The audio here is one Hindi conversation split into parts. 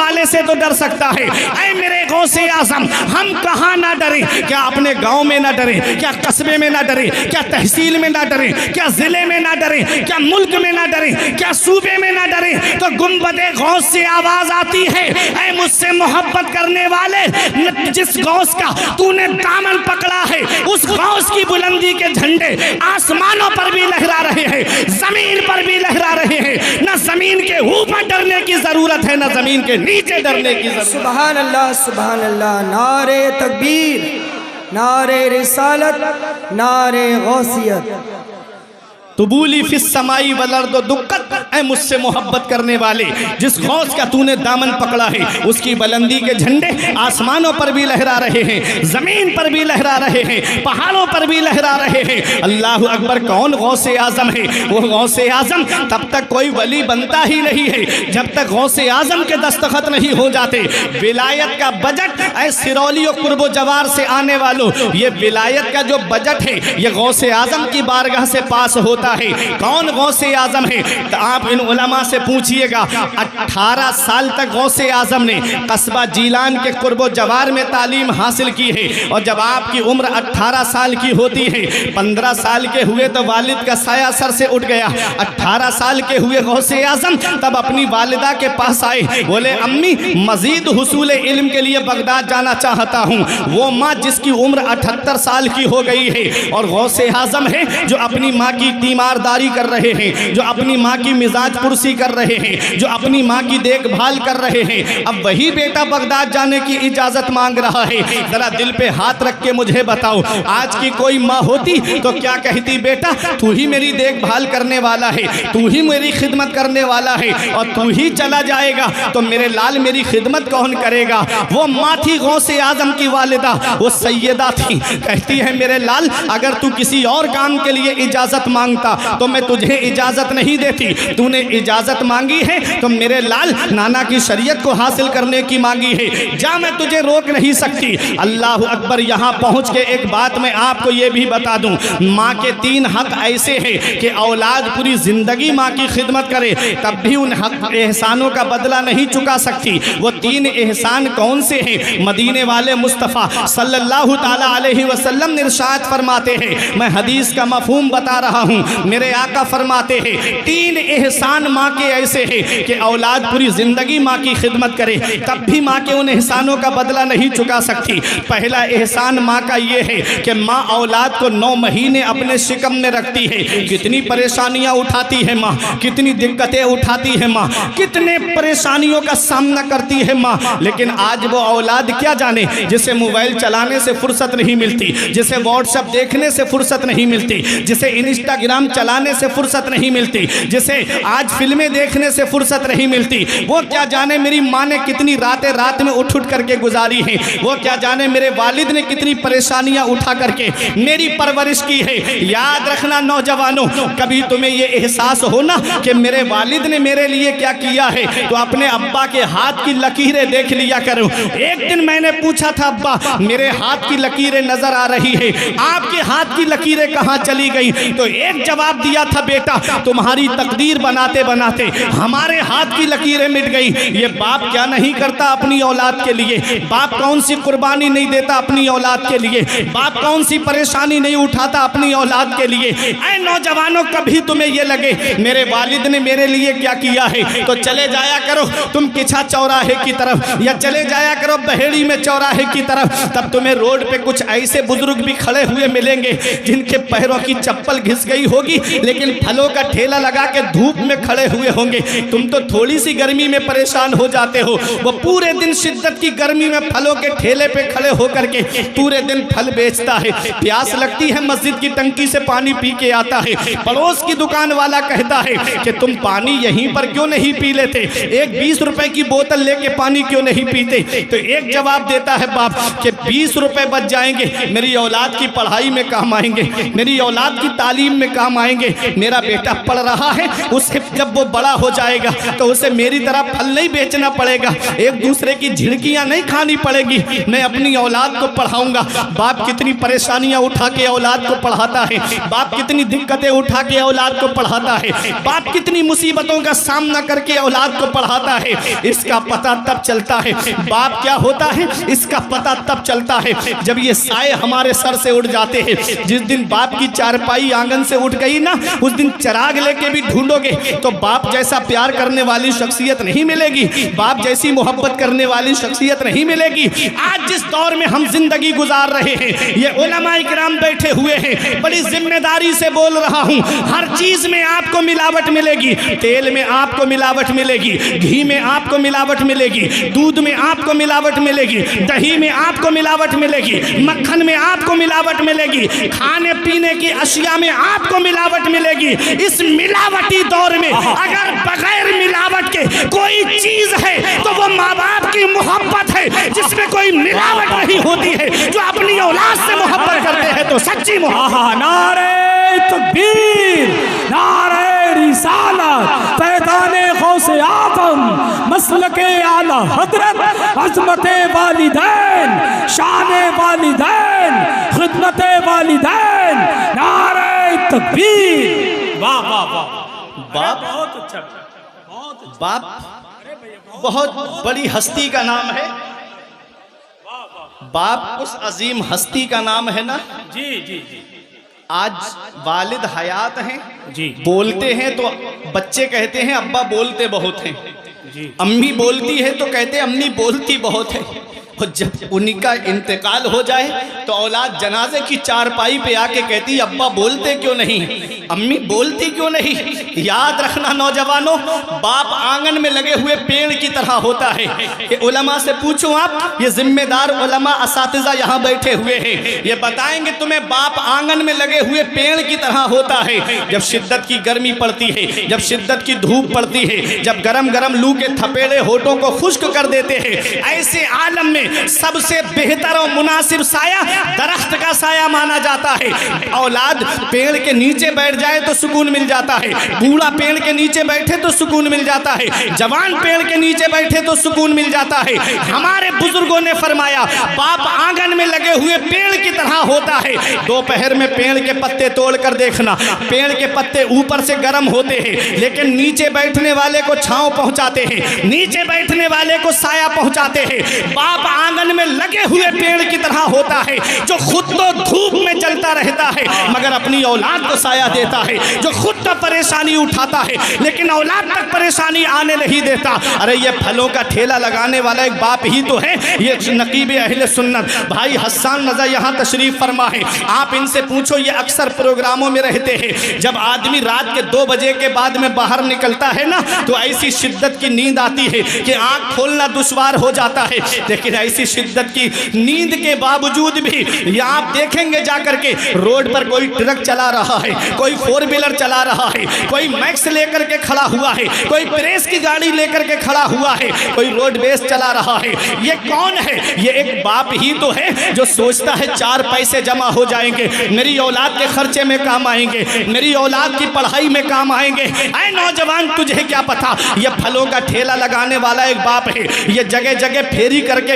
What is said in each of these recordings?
वाले से तो डर सकता है। ऐ मेरे गौसे आजम, हम कहाँ ना डरे? क्या अपने गांव में ना डरे? क्या कस्बे में ना डरे? क्या तहसील में ना डरे? क्या जिले में ना डरे? क्या मुल्क में ना डरे? क्या सूबे में ना डरे? तो गुंबदे गौस से आवाज आती है, ऐ मुझसे मोहब्बत करने वाले, जिस गौस का तूने दामन पकड़ा है उस गौस की बुलंदी के झंडे आसमानों पर भी लहरा रहे हैं, जमीन पर भी लहरा रहे हैं। न जमीन के ऊपर डरने की जरूरत है, न जमीन के नीचे डरने की जरूरत। सुभान अल्लाह, सुभान अल्लाह। नारे तकबीर, नारे रिसालत, नारे गौसियत। तुबूली फिस समाई वलर्दो दुक्कत, ऐ मुझसे मोहब्बत करने वाले, जिस गौस का तूने दामन पकड़ा है उसकी बुलंदी के झंडे आसमानों पर भी लहरा रहे हैं, जमीन पर भी लहरा रहे हैं, पहाड़ों पर भी लहरा रहे हैं। अल्लाह अकबर। कौन गौसे आजम है? वो गौसे आजम तब तक कोई वली बनता ही नहीं है जब तक गौसे आजम के दस्तखत नहीं हो जाते। विलायत का बजट, ऐ सिरौली और कुर्बो जवार से आने वालों, ये विलायत का जो बजट है ये गौसे आजम की बारगाह से पास होता है। कौन गौसे आजम है? तो आप इन उलमा से पूछिएगा। 18 साल तक गौसे आजम ने कस्बा जीलान के कुर्बो जवार में तालीम हासिल की है, और जब आपकी उम्र 18 साल की होती है, 15 साल के हुए तो वालिद का साया सर से उठ गया। 18 साल के हुए गौसे आजम तब अपनी वालिदा के पास आए, बोले अम्मी मजीद हुसूल इल्म के लिए बगदाद जाना चाहता हूँ। वो माँ जिसकी उम्र 78 साल की हो गई है और गौसे आजम है जो अपनी माँ की तीमारदारी कर रहे हैं, जो अपनी माँ की मिजाज पुरसी कर रहे हैं, जो अपनी माँ की देखभाल कर रहे हैं। अब वही बेटा बगदाद जाने की इजाजत मांग रहा है। जरा दिल पे हाथ रख के मुझे बताओ, आज की कोई माँ होती तो क्या कहती? बेटा तू ही मेरी देखभाल करने वाला है, तू ही मेरी खिदमत करने वाला है, और तू ही चला जाएगा तो मेरे लाल मेरी खिदमत कौन करेगा? वो माँ थी गौसे आजम की वालिदा, वो सैयदा थी। कहती है मेरे लाल, अगर तू किसी और काम के लिए इजाजत मांगता तो मैं तुझे इजाजत नहीं देती। तूने इजाजत मांगी है तो मेरे लाल नाना की शरीयत को हासिल करने की मांगी है, जा मैं तुझे रोक नहीं सकती। अल्लाह अकबर। यहाँ पहुँच के एक बात मैं आपको ये भी बता दूं, माँ के 3 हक ऐसे हैं कि औलाद पूरी जिंदगी माँ की खिदमत करे तब भी उन हक एहसानों का बदला नहीं चुका सकती। वो 3 एहसान कौन से हैं? मदीने वाले मुस्तफ़ा सल्लल्लाहु ताला अलैहि वसल्लम ने इरशाद फरमाते हैं, मैं हदीस का मफहूम बता रहा हूँ, मेरे आका फरमाते हैं 3 एहसान माँ के ऐसे हैं कि औलाद पूरी जिंदगी माँ की खिदमत करे तब भी माँ के उन एहसानों का बदला नहीं चुका सकती। पहला एहसान माँ का ये है कि माँ औलाद को 9 महीने अपने शिकम में रखती है। कितनी परेशानियाँ उठाती है माँ, कितनी दिक्कतें उठाती है माँ, कितने परेशानियों का सामना करती है माँ, लेकिन आज वो औलाद क्या जाने, जिसे मोबाइल चलाने से फुर्सत नहीं मिलती, जिसे व्हाट्सएप देखने से फुर्सत नहीं मिलती, जिसे इंस्टाग्राम चलाने से फुर्सत नहीं मिलती, जिसे आज फिल्में देखने से फुर्सत नहीं मिलती, वो क्या जाने मेरी माँ ने कितनी रातें रात में उठ करके गुजारी हैं, वो क्या जाने मेरे वालिद ने कितनी परेशानियां उठा करके मेरी परवरिश की है। याद रखना नौजवानों, कभी तुम्हें ये एहसास हो ना कि मेरे वालिद ने मेरे लिए क्या किया है, तो अपने अब्बा के हाथ की लकीरें देख लिया करो। एक दिन मैंने पूछा था, अब्बा मेरे हाथ की लकीरें नजर आ रही है, आपके हाथ की लकीरें कहाँ चली गई? तो एक जवाब दिया था, बेटा तुम्हारी तकदीर बनाते बनाते हमारे हाथ की लकीरें मिट गई। ये बाप क्या नहीं करता अपनी औलाद के लिए? बाप कौन सी कुर्बानी नहीं देता अपनी औलाद के लिए? बाप कौन सी परेशानी नहीं उठाता अपनी औलाद के लिए? ऐ नौजवानों, कभी तुम्हें ये लगे मेरे वालिद ने मेरे लिए क्या किया है, तो चले जाया करो तुम किछा चौराहे की तरफ, या चले जाया करो बहेड़ी में चौराहे की तरफ। तब तुम्हें रोड पे कुछ ऐसे बुजुर्ग भी खड़े हुए मिलेंगे जिनके पैरों की चप्पल घिस गई होगी, लेकिन फलों का ठेला लगा के धूप में खड़े हुए होंगे। तुम तो थोड़ी सी गर्मी में परेशान हो जाते हो, वो पूरे दिन शिद्दत की गर्मी में फलों के ठेले पे खड़े होकर के पूरे दिन फल बेचता है। प्यास लगती है, मस्जिद की टंकी से पानी पी के आता है। पड़ोस की दुकान वाला कहता है कि तुम पानी यहीं पर क्यों नहीं पी लेते, एक 20 रुपए की बोतल लेके पानी क्यों नहीं पीते? तो एक जवाब देता है बाप कि 20 रुपए बच जाएंगे, मेरी औलाद की पढ़ाई में काम आएंगे, मेरी औलाद की तालीम में काम काम आएंगे। मेरा बेटा पढ़ रहा है, उसे जब वो बड़ा हो जाएगा तो उसे मेरी तरह फल नहीं बेचना पड़ेगा, एक दूसरे की झिड़कियां नहीं खानी पड़ेगी, मैं अपनी औलाद को पढ़ाऊंगा। बाप कितनी परेशानियां उठा के औलाद को पढ़ाता है, बाप कितनी दिक्कतें उठा के औलाद को पढ़ाता है, बाप कितनी मुसीबतों का सामना करके औलाद को पढ़ाता है। इसका पता तब चलता है बाप क्या होता है, इसका पता तब चलता है जब ये साए हमारे सर से उड़ जाते हैं। जिस दिन बाप की चारपाई आंगन से उठ गई ना, उस दिन चिराग लेके भी ढूंढोगे तो बाप जैसा प्यार करने वाली शख्सियत नहीं मिलेगी, बाप जैसी मोहब्बत करने वाली शख्सियत नहीं मिलेगी। आज जिस दौर में हम जिंदगी गुजार रहे हैं, ये उलमाए किराम बैठे हुए हैं, बड़ी जिम्मेदारी से बोल रहा हूं, हर चीज में आपको मिलावट मिलेगी। तेल में आपको मिलावट मिलेगी, घी में आपको मिलावट मिलेगी, दूध में आपको मिलावट मिलेगी, दही में आपको मिलावट मिलेगी, मक्खन में आपको मिलावट मिलेगी, खाने पीने की अशिया में आपको मिलावट मिलेगी। इस मिलावटी दौर में अगर बगैर मिलावट के कोई चीज है तो वो माँ बाप की मोहब्बत है, जिसमें कोई मिलावट नहीं होती है। जो अपनी औलाद से मोहब्बत करते हैं तो सच्ची मोहब्बत। नारे तकबीर, नारे रिसालत, पैदाने गौसे आज़म, मसलके आला हजरत, अज़मते वालिदैन, शाने वालिदैन, खिदमते वालिदैन, नारे तकबीर। वाह वाह वाह। बाप बहुत अच्छा, बाप बहुत बड़ी हस्ती का नाम है। बाप उस अजीम हस्ती का नाम है ना। जी जी जी। आज वालिद हयात हैं जी, बोलते हैं तो बच्चे कहते हैं अब्बा बोलते बहुत हैं जी। अम्मी बोलती है तो कहते अम्मी बोलती बहुत है। और जब उन्हीं का इंतकाल हो जाए तो औलाद जनाजे की चारपाई पे आके कहती अब्बा बोलते क्यों नहीं, अम्मी बोलती क्यों नहीं। याद रखना नौजवानों, बाप आंगन में लगे हुए पेड़ की तरह होता है। ये उलमा से पूछो आप, ये जिम्मेदार उलमा असातिज़ा यहाँ बैठे हुए हैं, ये बताएंगे तुम्हें बाप आंगन में लगे हुए पेड़ की तरह होता है। जब शिद्दत की गर्मी पड़ती है, जब शिद्दत की धूप पड़ती है, जब गरम गरम लू के थपेड़े होठों को खुश्क कर देते हैं, ऐसे आलम में सबसे बेहतर और मुनासिब साया दरख्त का साया माना जाता है। औलाद पेड़ के नीचे बैठ जाए तो सुकून मिल जाता है, बूढ़ा पेड़ के नीचे बैठे तो सुकून मिल जाता है, जवान पेड़ के नीचे बैठे तो सुकून मिल जाता है। हमारे बुजुर्गों ने फरमाया बाप आंगन में लगे हुए पेड़ की तरह होता है। दोपहर में पेड़ के पत्ते तोड़ कर देखना, पेड़ के पत्ते ऊपर से गर्म होते हैं लेकिन नीचे बैठने वाले को छांव पहुंचाते हैं, नीचे बैठने वाले को साया पहुंचाते हैं। बाप आंगन में लगे हुए पेड़ की तरह होता है जो खुद तो धूप में जलता रहता है मगर अपनी औलाद को साया देता है, जो खुद तो परेशानी उठाता है लेकिन औलाद तक परेशानी आने नहीं देता। अरे ये फलों का ठेला लगाने वाला एक बाप ही तो है, ये नकीब अहले सुन्नत भाई हसन रज़ा यहाँ तशरीफ फरमा है। आप इनसे पूछो, ये अक्सर प्रोग्रामों में रहते हैं। जब आदमी रात के 2 बजे के बाद में बाहर निकलता है ना तो ऐसी शिद्दत की नींद आती है कि आँख खोलना दुश्वार हो जाता है। लेकिन ऐसी शिद्दत की नींद के बावजूद भी ये आप देखेंगे जाकर के रोड पर कोई ट्रक चला रहा है, कोई 4 व्हीलर चला रहा है, कोई मैक्स लेकर के खड़ा हुआ है, कोई प्रेस की गाड़ी लेकर के खड़ा हुआ है, कोई रोडवेज चला रहा है। ये कौन है? ये एक बाप ही तो है जो सोचता है 4 पैसे जमा हो जाएंगे, मेरी औलाद के खर्चे में काम आएंगे, मेरी औलाद की पढ़ाई में काम आएंगे। ऐ नौजवान, तुझे क्या पता, ये फलों का ठेला लगाने वाला एक बाप है, ये जगह जगह फेरी करके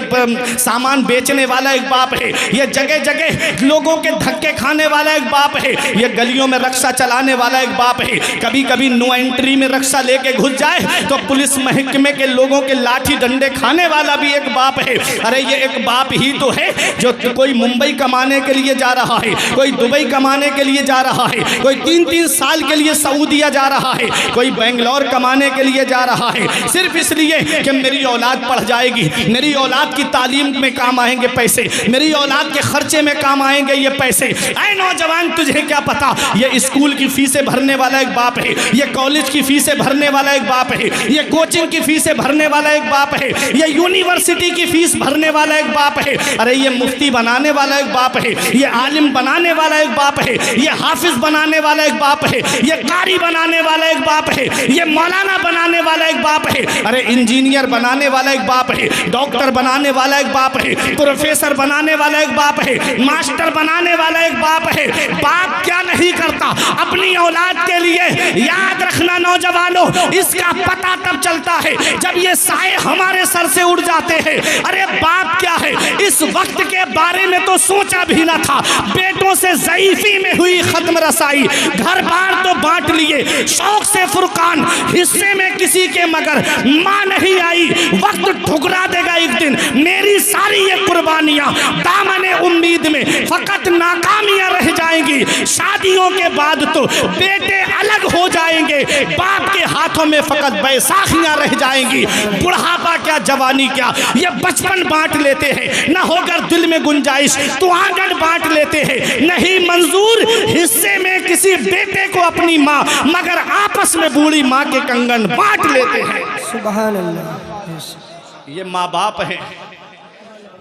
सामान बेचने वाला एक बाप है, ये जगह जगह लोगों के धक्के खाने वाला एक बाप है, ये गलियों में रक्षा चलाने वाला एक बाप है। कभी कभी नो एंट्री में रक्षा लेके घुस जाए तो पुलिस महकमे के लोगों के लाठी डंडे खाने वाला भी एक बाप है। अरे ये एक बाप ही तो है जो कोई मुंबई कमाने के लिए जा रहा है, कोई दुबई कमाने के लिए जा रहा है, कोई 3-3 साल के लिए सऊदीया जा रहा है, कोई बेंगलोर कमाने के लिए जा रहा है, सिर्फ इसलिए कि मेरी औलाद पढ़ जाएगी, मेरी औलाद की तालीम में काम आएंगे पैसे, मेरी औलाद के खर्चे में काम आएंगे ये पैसे। ऐ नौजवान, तुझे क्या पता, ये स्कूल की फीसें भरने वाला एक बाप है, ये कॉलेज की फीसें भरने वाला एक बाप है, ये कोचिंग की फीसें भरने वाला एक बाप है, ये यूनिवर्सिटी की फीस भरने वाला एक बाप है। अरे ये मुफ्ती बनाने वाला एक बाप है, ये आलिम बनाने वाला एक बाप है, ये हाफिज बनाने वाला एक बाप है, ये कारी बनाने वाला एक बाप है, ये मौलाना बनाने वाला एक बाप है, अरे इंजीनियर बनाने वाला एक बाप है, डॉक्टर बनाने वाला एक बाप है, प्रोफेसर बनाने वाला एक बाप है, मास्टर बनाने वाला एक बाप है। बाप क्या नहीं करता, अपनी औलाद के लिए। याद रखना नौजवानों, इसका पता तब चलता है जब ये साए हमारे सर से उड़ जाते हैं। अरे बाप क्या है, इस वक्त के बारे में तो सोचा भी ना था। बेटों से ज़ईफ़ी में हुई खत्म रसाई, घर बार तो बांट लिए, शौक से फुरकान, हिस्से में किसी के मगर मां नहीं आई। वक्त ठुकरा देगा एक दिन मेरी सारी ये कुर्बानियां, दामने उम्मीद में फकत नाकामियां रह जाएंगी। शादियों के बाद तो बेटे अलग हो जाएंगे, बाप के हाथों में फकत बैसाखियां रह जाएंगी। बुढ़ापा क्या जवानी क्या, ये बचपन बांट लेते हैं। न होकर दिल में गुंजाइश तो आंगन बांट लेते हैं। नहीं मंजूर हिस्से में किसी बेटे को अपनी माँ, मगर आपस में बूढ़ी माँ के कंगन बांट लेते हैं। सुभान अल्लाह। ये माँ बाप हैं,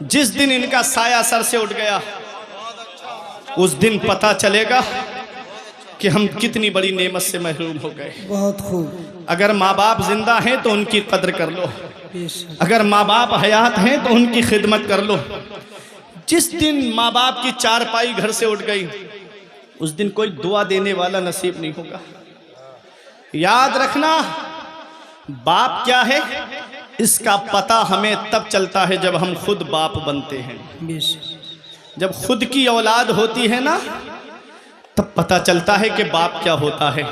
जिस दिन इनका साया सर से उठ गया उस दिन पता चलेगा कि हम कितनी बड़ी नेमत से महरूम हो गए। बहुत खूब। अगर माँ बाप जिंदा हैं तो उनकी कद्र कर लो, बेशक। अगर माँ बाप हयात हैं तो उनकी खिदमत कर लो। जिस दिन माँ बाप की चारपाई घर से उठ गई उस दिन कोई दुआ देने वाला नसीब नहीं होगा। याद रखना, बाप क्या है इसका पता हमें तब चलता है जब हम खुद बाप बनते हैं। बेशक। जब खुद की औलाद होती है ना तब पता चलता है कि बाप क्या होता है।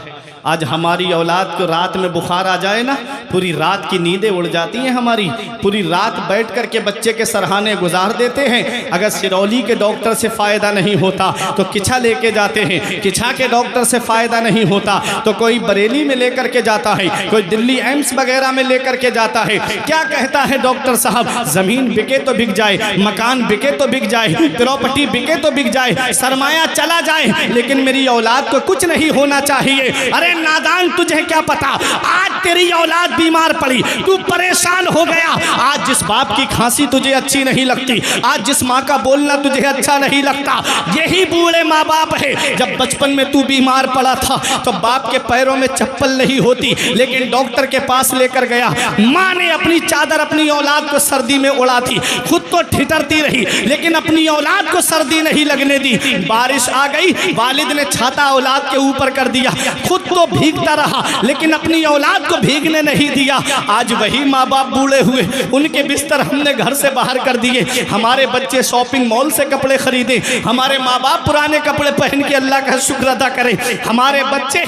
आज हमारी औलाद को रात में बुखार आ जाए ना, पूरी रात की नींदें उड़ जाती हैं हमारी। पूरी रात बैठ कर के बच्चे के सरहाने गुजार देते हैं। अगर सिरौली के डॉक्टर से फ़ायदा नहीं होता तो किछा लेके जाते हैं, किछा के डॉक्टर से फ़ायदा नहीं होता तो कोई बरेली में लेकर के जाता है, कोई दिल्ली एम्स वगैरह में लेकर के जाता है। क्या कहता है डॉक्टर साहब, ज़मीन बिके तो बिक जाए, मकान बिके तो बिक जाए, प्रॉपर्टी बिके तो बिक जाए, सरमाया चला जाए, लेकिन मेरी औलाद को कुछ नहीं होना चाहिए। अरे नादान, तुझे क्या पता, आज तेरी औलाद बीमार पड़ी, तू परेशान हो गया। आज जिस बाप की खांसी तुझे अच्छी नहीं लगती, आज जिस माँ का बोलना तुझे अच्छा नहीं लगता, यही बूढ़े माँ बाप है। जब बचपन में तू बीमार पड़ा था तो बाप के पैरों में चप्पल नहीं होती, लेकिन डॉक्टर के पास लेकर गया। माँ ने अपनी चादर अपनी औलाद को सर्दी में उड़ा दी, खुद तो ठिठरती रही लेकिन अपनी औलाद को सर्दी नहीं लगने दी। बारिश आ गई, वालिद ने छाता औलाद के ऊपर कर दिया, खुद तो भीगता रहा लेकिन अपनी औलाद को भीगने नहीं दिया। आज वही माँ बाप बूढ़े हुए, उनके बिस्तर हमने घर से बाहर कर दिए। हमारे बच्चे शॉपिंग मॉल से कपड़े खरीदे, हमारे माँ बाप पुराने कपड़े पहन के अल्लाह का शुक्र अदा करें। हमारे बच्चे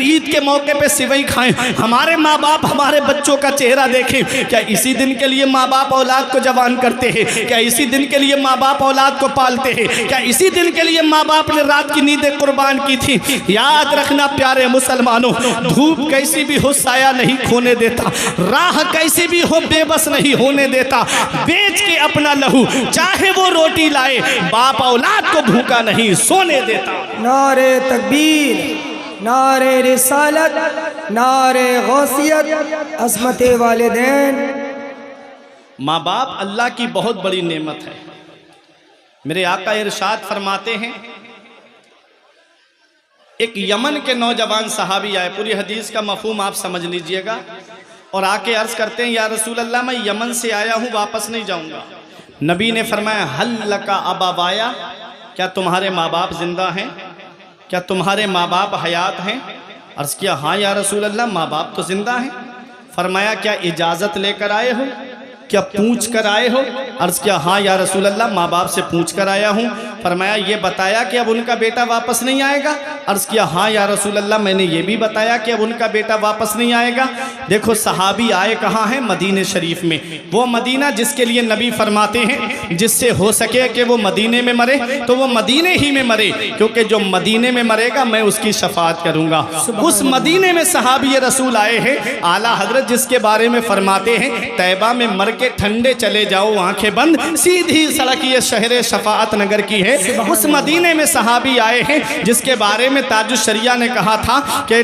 ईद के मौके पे सिवई खाएं, हमारे माँ बाप हमारे बच्चों का चेहरा देखें। क्या इसी दिन के लिए माँ बाप औलाद को जवान करते हैं? क्या इसी दिन के लिए माँ बाप औलाद को पालते हैं? क्या इसी दिन के लिए माँ बाप ने रात की नींदें कुर्बान की थी? याद रखना प्यारे मुसलमानों, धूप कैसी भी हो साया नहीं खोने देता, राह कैसी भी हो बेबस नहीं होने देता। बेच के अपना लहू चाहे वो रोटी लाए, बाप औलाद को भूखा नहीं सोने देता। नारे तकबीर, नारे रिसालत, नारे गौसियत, अज़मत वालिदैन। माँ बाप अल्लाह की बहुत बड़ी नेमत है। मेरे आका इरशाद फरमाते हैं, एक यमन के नौजवान सहाबी आए, पूरी हदीस का मफहूम आप समझ लीजिएगा, और आके अर्ज़ करते हैं या रसूल अल्लाह मैं यमन से आया हूँ, वापस नहीं जाऊँगा। नबी ने फरमाया हल लका अबावाया, क्या तुम्हारे माँ बाप जिंदा हैं? क्या तुम्हारे माँ बाप हयात हैं? अर्ज़ किया हाँ या रसूल अल्लाह माँ बाप तो जिंदा हैं। फरमाया क्या इजाज़त लेकर आए हो, क्या पूछ कर आए हो? अर्ज़ किया हाँ या रसूल अल्लाह माँ बाप से पूछ कर आया हूँ। फरमाया ये बताया कि अब उनका बेटा वापस नहीं आएगा? अर्ज़ किया हाँ या रसूल अल्लाह मैंने ये भी बताया कि अब उनका बेटा वापस नहीं आएगा। देखो सहाबी आए कहाँ हैं? मदीने शरीफ में, वो मदीना जिसके लिए नबी फरमाते हैं जिससे हो सके कि वो मदीने में मरे तो वो मदीने ही में मरे, क्योंकि जो मदीने में मरेगा मैं उसकी शफात करूँगा। उस मदीने में सहाबी रसूल आए हैं, आला हजरत जिसके बारे में फरमाते हैं तैबा में मर के ठंडे चले जाओ आंखें बंद, सीधी सड़क ये शहर शफाअत नगर की है। उस मदीने में सहाबी आए हैं जिसके बारे में ताजुशरिया ने कहा था कि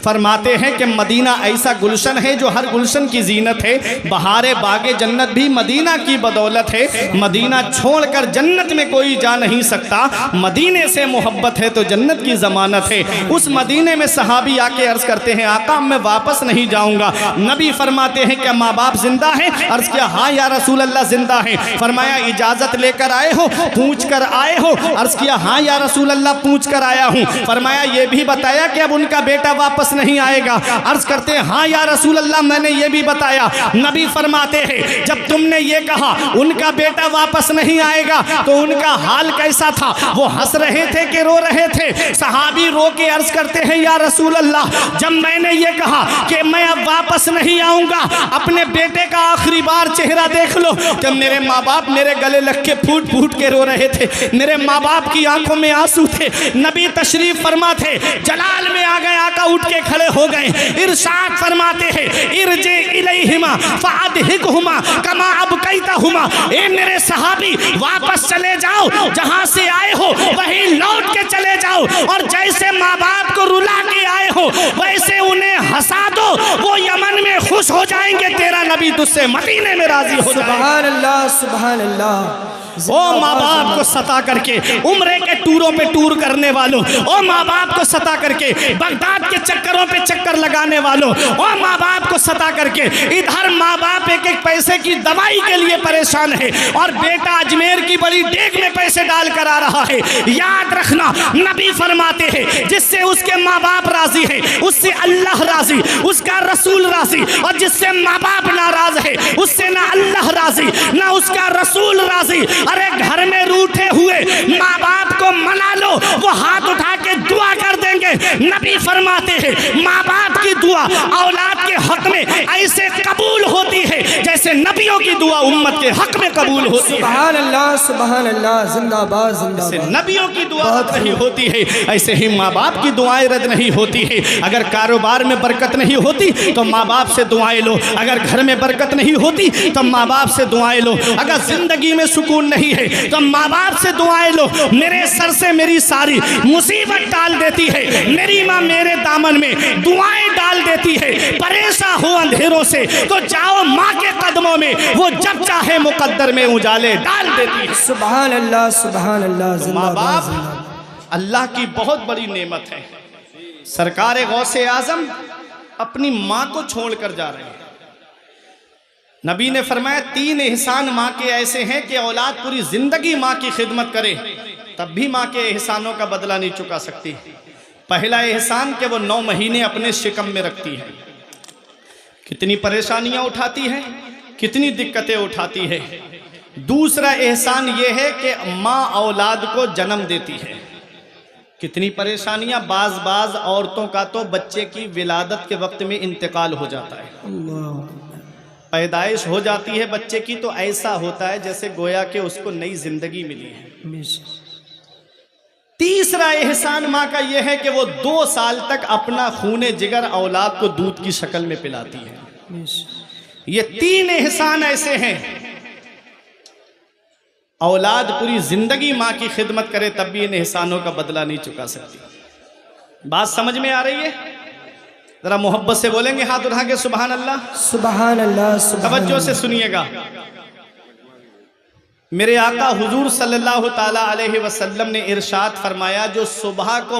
फरमाते हैं कि मदीना ऐसा गुलशन है जो हर गुलशन की जीनत है, बहारे बागे जन्नत भी मदीना की बदौलत है। मदीना छोड़कर जन्नत में कोई जा नहीं सकता, मदीने से मोहब्बत है तो जन्नत की जमानत है। उस मदीने में सहाबी आके अर्ज करते हैं आका मैं वापस नहीं जाऊंगा। नबी फरमाते हैं कि माँ बाप जिंदा है? अर्ज किया हाँ या रसूल अल्लाह जिंदा है। फरमाया इजाजत लेकर आए हो, पूछ कर आए हो? अर्ज किया हाँ या रसूल अल्लाह पूछ कर आया हूँ। फरमाया ये भी बताया कि अब उनका बेटा वापस नहीं आएगा? अर्ज करते हैं हाँ या रसूल अल्लाह मैंने ये भी बताया। नबी फरमाते हैं जब तुमने ये कहा उनका बेटा वापस नहीं आएगा तो उनका हाल कैसा था? वो हंस रहे थे कि रो रहे थे? सहाबी रो के अर्ज करते हैं या रसूल अल्लाह जब मैंने ये कहा कि मैं अब वापस नहीं आऊंगा, अपने बेटे का आखिरी बार चेहरा देख लो, जब मेरे माँ बाप मेरे गले लग के फूट फूट के रो रहे थे, मेरे माँ बाप की आंखों में आंसू थे, नबी तशरीफ फरमा थे, जलाल में आ गए, आका उठ के खड़े हो गए, इरशाद फरमाते हैं इरजे इलैहिमा फअदहिकहुमा कमा अबकैतहुमा, ए मेरे सहाबी वापस चले जाओ, जहां से आए हो वहीं लौट के चले जाओ, और जैसे माँ बाप को रुला के आए हो वैसे उन्हें हंसा दो, वो यमन में खुश हो जाएंगे, तेरा नबी तुझसे मदीने में राजी हो जाएगा। सुभान अल्लाह सुभान अल्लाह। ओ माँ बाप को सता करके उम्रे के टूरों पे टूर करने वालों, ओ माँ बाप को सता करके बगदाद के चक्करों पे चक्कर लगाने वालों, ओ माँ बाप को सता करके इधर माँ बाप एक एक पैसे की दवाई के लिए परेशान है और बेटा अजमेर की बड़ी डेग में पैसे डाल कर आ रहा है। याद रखना नबी फरमाते हैं जिससे उसके माँ बाप राजी है उससे अल्लाह राजी, उसका रसूल राजी, और जिससे माँ बाप नाराज है उससे ना अल्लाह राजी ना उसका रसूल राजी। अरे घर में रूठे हुए माँ बाप को मना लो, वो हाथ उठा के दुआ कर देंगे। नबी फरमाते हैं माँ बाप की दुआ औलाद के हक में ऐसे कबूल होती है जैसे नबियों की दुआ उम्मत के हक में कबूल होती है। सुभान अल्लाह जिंदाबाद जिंदाबाद। नबियों की दुआ रद्द नहीं होती है, ऐसे ही माँ बाप की दुआएं रद्द नहीं होती है। अगर कारोबार में बरकत नहीं होती तो माँ बाप से दुआएं लो, अगर घर में बरकत नहीं होती तो माँ बाप से दुआएं लो, अगर जिंदगी में सुकून नहीं है तो माँ बाप से दुआएं लो। मेरे सर से मेरी सारी मुसीबत डाल देती है, मेरी माँ मेरे दामन में दुआएं डाल देती है। परेशान हो अंधेरों से तो जाओ माँ के कदमों में, वो जब चाहे मुकद्दर में उजाले डाल देती है। सुभान अल्लाह तो माँ बाप अल्लाह की बहुत बड़ी नेमत है। सरकार गौसे आजम अपनी माँ को छोड़कर जा रहे हैं। नबी ने फरमाया 3 एहसान माँ के ऐसे हैं कि औलाद पूरी जिंदगी माँ की खिदमत करे तब भी माँ के एहसानों का बदला नहीं चुका सकती। पहला एहसान कि वो 9 महीने अपने शिकम में रखती है, कितनी परेशानियां उठाती है, कितनी दिक्कतें उठाती है। दूसरा एहसान ये है कि माँ औलाद को जन्म देती है, कितनी परेशानियां। बाज औरतों का तो बच्चे की विलादत के वक्त में इंतकाल हो जाता है, पैदाइश हो जाती है बच्चे की तो ऐसा होता है जैसे गोया कि उसको नई जिंदगी मिली है। तीसरा एहसान माँ का यह है कि वो 2 साल तक अपना खूने जिगर औलाद को दूध की शक्ल में पिलाती है। ये 3 एहसान ऐसे हैं, औलाद पूरी जिंदगी माँ की खिदमत करे तब भी इन एहसानों का बदला नहीं चुका सकती। बात समझ में आ रही है? जरा मोहब्बत से बोलेंगे हाथ उठा के सुभान अल्लाह। सुभान अल्लाह। तवज्जो से सुनिएगा। मेरे आका हुजूर सल्लल्लाहु ताला अलैहि वसल्लम ने इरशाद फरमाया जो सुबह को